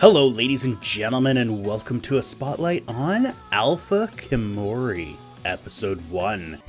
Hello ladies and gentlemen, and welcome to a spotlight on Alpha Kimori, Episode 1.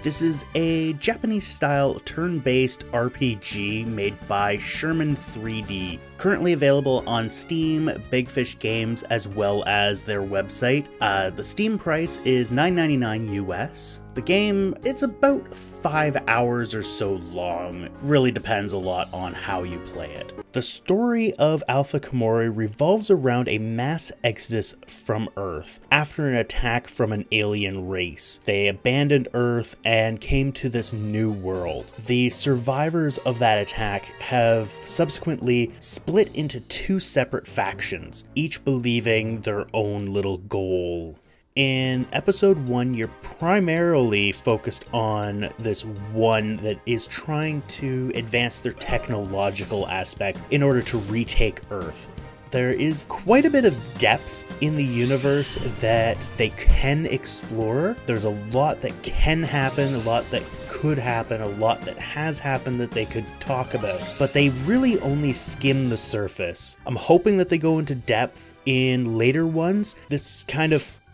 This is a Japanese-style turn-based RPG made by Sherman 3D, currently available on Steam, Big Fish Games, as well as their website. The Steam price is $9.99 US. The game, it's about 5 hours or so long. Really depends a lot on how you play it. The story of Alpha Kimori revolves around a mass exodus from Earth after an attack from an alien race. They abandoned Earth and came to this new world. The survivors of that attack have subsequently split into two separate factions, each believing their own little goal. In episode 1, you're primarily focused on this one that is trying to advance their technological aspect in order to retake Earth. There is quite a bit of depth in the universe that they can explore. There's a lot that can happen, a lot that could happen, a lot that has happened that they could talk about, but they really only skim the surface. I'm hoping that they go into depth in later ones.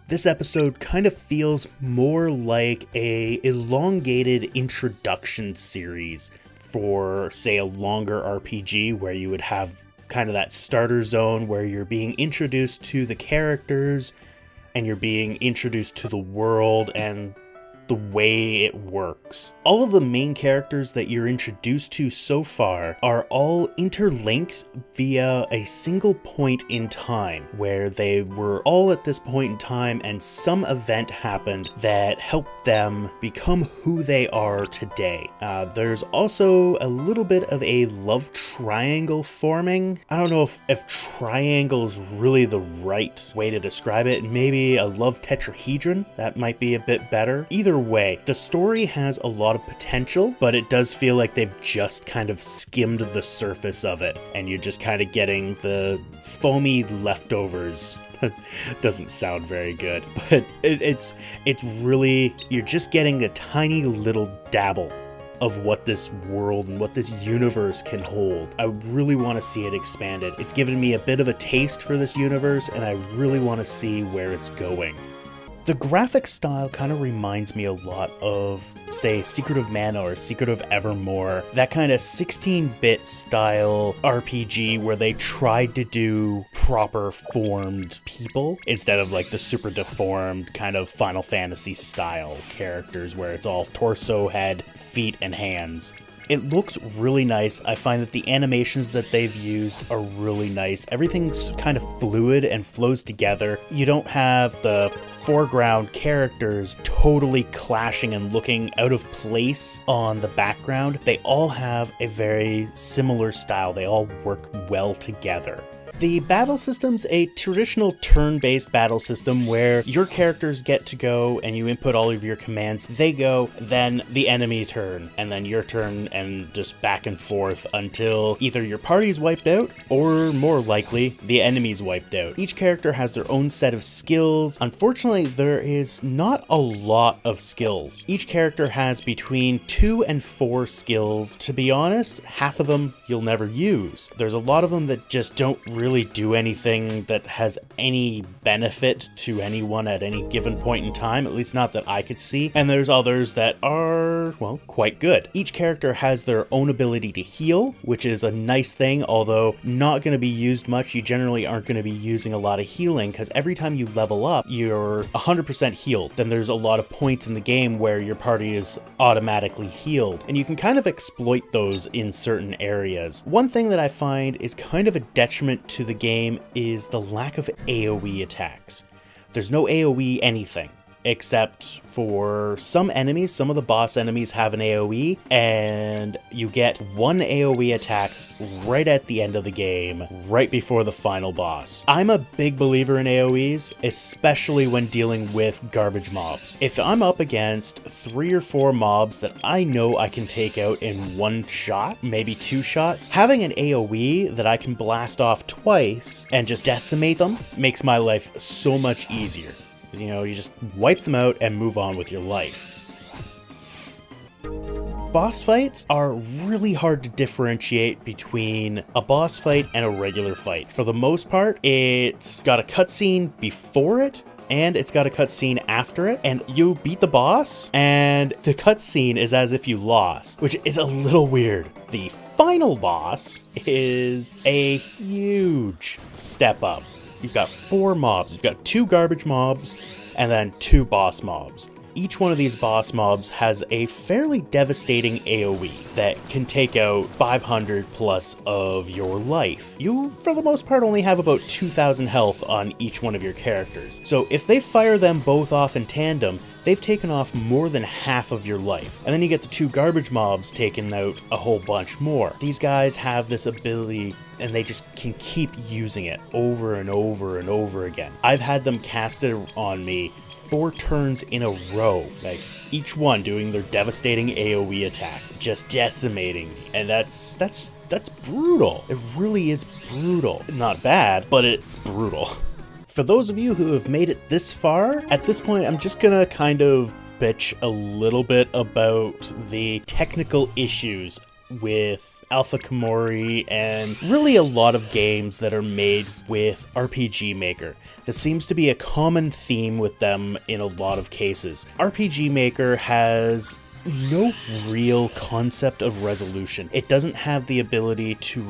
This episode kind of feels more like a elongated introduction series for, say, a longer RPG where you would have kind of that starter zone where you're being introduced to the characters and you're being introduced to the world and the way it works. All of the main characters that you're introduced to so far are all interlinked via a single point in time, where they were all at this point in time and some event happened that helped them become who they are today. There's also a little bit of a love triangle forming. I don't know if triangle is really the right way to describe it. Maybe a love tetrahedron, that might be a bit better. Either way, the story has a lot of potential, but it does feel like they've just kind of skimmed the surface of it, and you're just kind of getting the foamy leftovers. Doesn't sound very good, but it's really, you're just getting a tiny little dabble of what this world and what this universe can hold. I really want to see it expanded. It's given me a bit of a taste for this universe, and I really want to see where it's going. The graphic style kind of reminds me a lot of, say, Secret of Mana or Secret of Evermore, that kind of 16-bit style RPG where they tried to do proper formed people instead of like the super deformed kind of Final Fantasy style characters where it's all torso, head, feet, and hands. It looks really nice. I find that the animations that they've used are really nice. Everything's kind of fluid and flows together. You don't have the foreground characters totally clashing and looking out of place on the background. They all have a very similar style. They all work well together. The battle system's a traditional turn-based battle system where your characters get to go and you input all of your commands. They go, then the enemy turn, and then your turn, and just back and forth until either your party's wiped out or, more likely, the enemy's wiped out. Each character has their own set of skills. Unfortunately, there is not a lot of skills. Each character has between 2 and 4 skills. To be honest, half of them you'll never use. There's a lot of them that just don't really do anything that has any benefit to anyone at any given point in time, at least not that I could see, and there's others that are, well, quite good. Each character has their own ability to heal, which is a nice thing, although not going to be used much. You generally aren't going to be using a lot of healing, because every time you level up, you're 100% healed. Then there's a lot of points in the game where your party is automatically healed, and you can kind of exploit those in certain areas. One thing that I find is kind of a detriment to the game is the lack of AOE attacks. There's no AOE anything, except for some enemies. Some of the boss enemies have an AOE, and you get one AOE attack right at the end of the game, right before the final boss. I'm a big believer in AOEs, especially when dealing with garbage mobs. If I'm up against 3 or 4 mobs that I know I can take out in one shot, maybe 2 shots, having an AOE that I can blast off twice and just decimate them makes my life so much easier. You know, you just wipe them out and move on with your life. Boss fights are really hard to differentiate between a boss fight and a regular fight. For the most part, it's got a cutscene before it, and it's got a cutscene after it, and you beat the boss, and the cutscene is as if you lost, which is a little weird. The final boss is a huge step up. You've got 4 mobs. You've got 2 garbage mobs, and then 2 boss mobs. Each one of these boss mobs has a fairly devastating AOE that can take out 500 plus of your life. You, for the most part, only have about 2,000 health on each one of your characters. So if they fire them both off in tandem, they've taken off more than half of your life. And then you get the 2 garbage mobs taking out a whole bunch more. These guys have this ability, and they just can keep using it over and over and over again. I've had them cast it on me 4 turns in a row, like each one doing their devastating AOE attack, just decimating me. And that's brutal. It really is brutal. Not bad, but it's brutal. For those of you who have made it this far, at this point I'm just gonna kind of bitch a little bit about the technical issues with Alpha Kimori and really a lot of games that are made with RPG Maker. This seems to be a common theme with them in a lot of cases. RPG Maker has no real concept of resolution. It doesn't have the ability to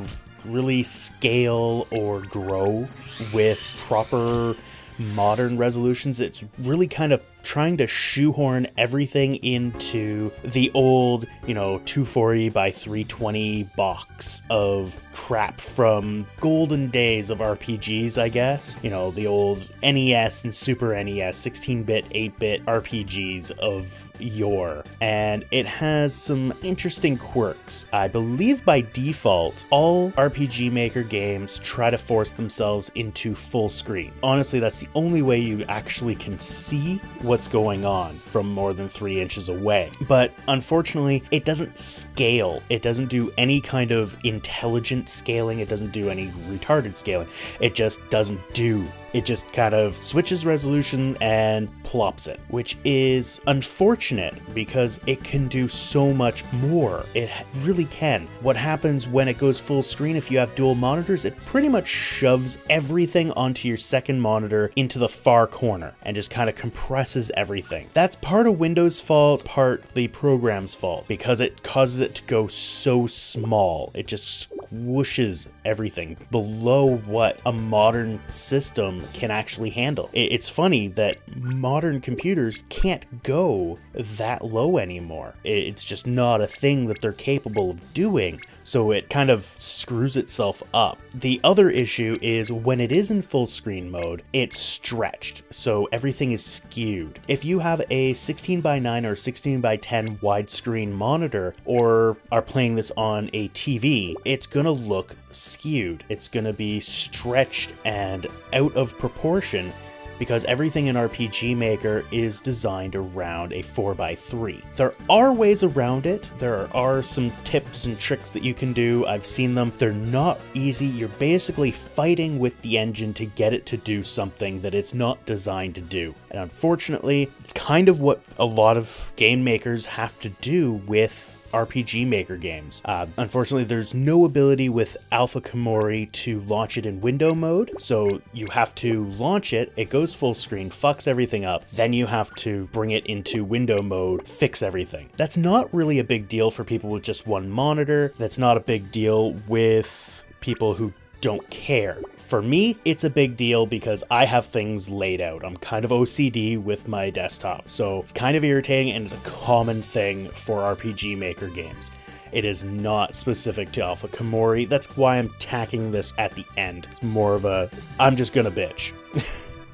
really scale or grow with proper modern resolutions. It's really kind of trying to shoehorn everything into the old, 240 by 320 box of crap from golden days of RPGs, I guess. The old NES and Super NES, 16-bit, 8-bit RPGs of yore. And it has some interesting quirks. I believe by default, all RPG Maker games try to force themselves into full screen. Honestly, that's the only way you actually can see what's going on from more than 3 inches away. But unfortunately, it doesn't scale. It doesn't do any kind of intelligent scaling. It doesn't do any retarded scaling. It just doesn't do. It just kind of switches resolution and plops it, which is unfortunate because it can do so much more. It really can. What happens when it goes full screen, if you have dual monitors, it pretty much shoves everything onto your second monitor into the far corner and just kind of compresses everything. That's part of Windows' fault, part the program's fault, because it causes it to go so small. It just squishes everything below what a modern system can actually handle. It's funny that modern computers can't go that low anymore. It's just not a thing that they're capable of doing, so it kind of screws itself up. The other issue is when it is in full screen mode, it's stretched, so everything is skewed. If you have a 16:9 or 16:10 widescreen monitor, or are playing this on a TV, it's gonna look skewed. It's gonna be stretched and out of proportion because everything in RPG Maker is designed around a 4:3. There are ways around it. There are some tips and tricks that you can do. I've seen them. They're not easy. You're basically fighting with the engine to get it to do something that it's not designed to do. And unfortunately, it's kind of what a lot of game makers have to do with RPG Maker games. Unfortunately, there's no ability with Alpha Kimori to launch it in window mode, so you have to launch it, it goes full screen, fucks everything up, then you have to bring it into window mode, fix everything. That's not really a big deal for people with just one monitor. That's not a big deal with people who don't care. For me, it's a big deal because I have things laid out. I'm kind of OCD with my desktop, so it's kind of irritating, and it's a common thing for RPG Maker games. It is not specific to Alpha Kimori. That's why I'm tacking this at the end. It's more of a, I'm just gonna bitch.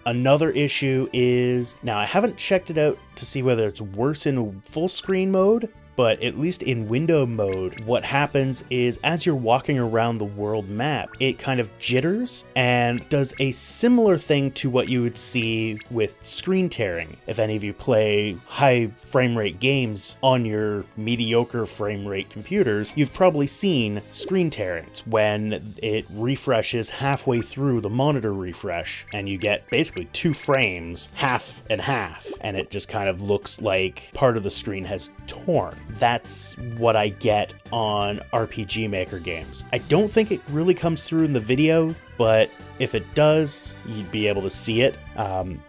Another issue is, now I haven't checked it out to see whether it's worse in full screen mode, but at least in window mode, what happens is as you're walking around the world map, it kind of jitters and does a similar thing to what you would see with screen tearing. If any of you play high frame rate games on your mediocre frame rate computers, you've probably seen screen tearing. It's when it refreshes halfway through the monitor refresh and you get basically 2 frames, half and half, and it just kind of looks like part of the screen has torn. that's what I get on RPG Maker games. I don't think it really comes through in the video, but if it does, you'd be able to see it.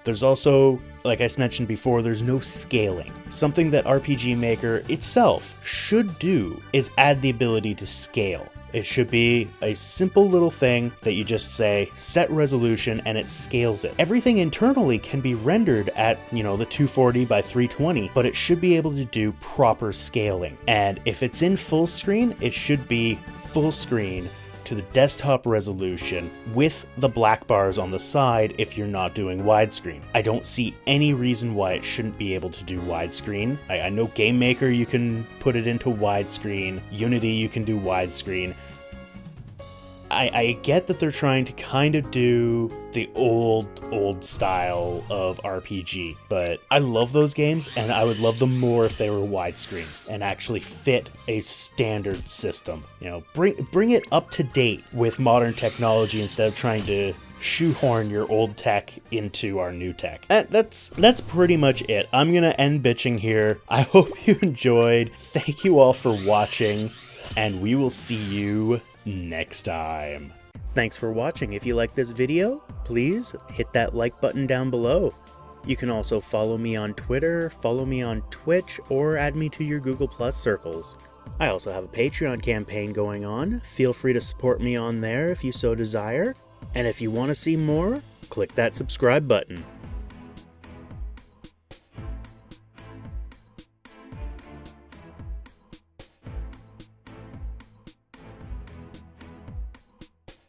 There's also, like I mentioned before, there's no scaling. Something that RPG Maker itself should do is add the ability to scale. It should be a simple little thing that you just say, set resolution, and it scales it. Everything internally can be rendered at, the 240 by 320, but it should be able to do proper scaling. And if it's in full screen, it should be full screen to the desktop resolution with the black bars on the side if you're not doing widescreen. I don't see any reason why it shouldn't be able to do widescreen. I know Game Maker you can put it into widescreen, Unity you can do widescreen. I get that they're trying to kind of do the old style of RPG, but I love those games and I would love them more if they were widescreen and actually fit a standard system. Bring it up to date with modern technology instead of trying to shoehorn your old tech into our new tech. That's pretty much it. I'm gonna end bitching here. I hope you enjoyed. Thank you all for watching, and we will see you next time. Thanks for watching. If you like this video, please hit that like button down below. You can also follow me on Twitter, follow me on Twitch, or add me to your Google Plus circles. I also have a Patreon campaign going on. Feel free to support me on there if you so desire. And if you want to see more, click that subscribe button.